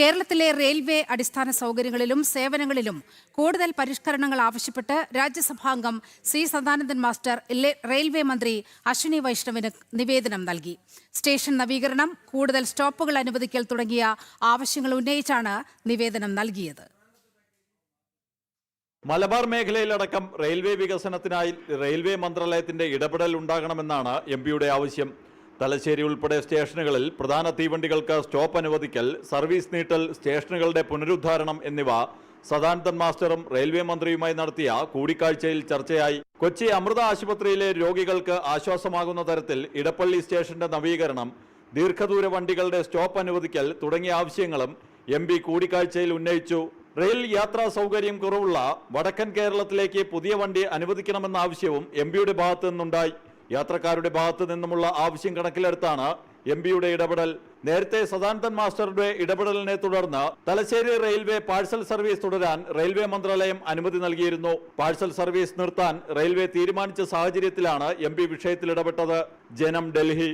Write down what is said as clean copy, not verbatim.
കേരളത്തിലെ റെയിൽവേ അടിസ്ഥാന സൗകര്യങ്ങളിലും സേവനങ്ങളിലും കൂടുതൽ പരിഷ്കരണങ്ങൾ ആവശ്യപ്പെട്ട് രാജ്യസഭാംഗം സി സദാനന്ദൻ മാസ്റ്റർ റെയിൽവേ മന്ത്രി അശ്വിനി വൈഷ്ണവിന് നിവേദനം നൽകി. സ്റ്റേഷൻ നവീകരണം, കൂടുതൽ സ്റ്റോപ്പുകൾ അനുവദിക്കൽ തുടങ്ങിയ ആവശ്യങ്ങൾ ഉന്നയിച്ചാണ് നിവേദനം നൽകിയത്. മലബാർ മേഖലയിലടക്കം റെയിൽവേ വികസനത്തിനായി റെയിൽവേ മന്ത്രാലയത്തിന്റെ ഇടപെടൽ ഉണ്ടാകണമെന്നാണ് എംപിയുടെ ആവശ്യം. തലശ്ശേരി ഉൾപ്പെടെ സ്റ്റേഷനുകളിൽ പ്രധാന തീവണ്ടികൾക്ക് സ്റ്റോപ്പ് അനുവദിക്കൽ, സർവീസ് നീട്ടൽ, സ്റ്റേഷനുകളുടെ പുനരുദ്ധാരണം എന്നിവ സദാനന്ദൻ മാസ്റ്ററും റെയിൽവേ മന്ത്രിയുമായി നടത്തിയ കൂടിക്കാഴ്ചയിൽ ചർച്ചയായി. കൊച്ചി അമൃത ആശുപത്രിയിലെ രോഗികൾക്ക് ആശ്വാസമാകുന്ന തരത്തിൽ ഇടപ്പള്ളി സ്റ്റേഷന്റെ നവീകരണം, ദീർഘദൂര വണ്ടികളുടെ സ്റ്റോപ്പ് അനുവദിക്കൽ തുടങ്ങിയ ആവശ്യങ്ങളും എംപി കൂടിക്കാഴ്ചയിൽ ഉന്നയിച്ചു. റെയിൽ യാത്രാ സൗകര്യം കുറവുള്ള വടക്കൻ കേരളത്തിലേക്ക് പുതിയ വണ്ടി അനുവദിക്കണമെന്ന ആവശ്യവും എംപിയുടെ ഭാഗത്തു നിന്നുണ്ടായി. യാത്രക്കാരുടെ ഭാഗത്തു നിന്നുമുള്ള ആവശ്യം കണക്കിലെടുത്താണ് എംപിയുടെ ഇടപെടൽ. നേരത്തെ സദാനന്ദൻ മാസ്റ്ററുടെ ഇടപെടലിനെ തുടർന്ന് തലശ്ശേരി റെയിൽവേ പാഴ്സൽ സർവീസ് തുടരാൻ റെയിൽവേ മന്ത്രാലയം അനുമതി നൽകിയിരുന്നു. പാഴ്സൽ സർവീസ് നിർത്താൻ റെയിൽവേ തീരുമാനിച്ച സാഹചര്യത്തിലാണ് എംപി വിഷയത്തിൽ ഇടപെട്ടത്. ജനം, ഡൽഹി.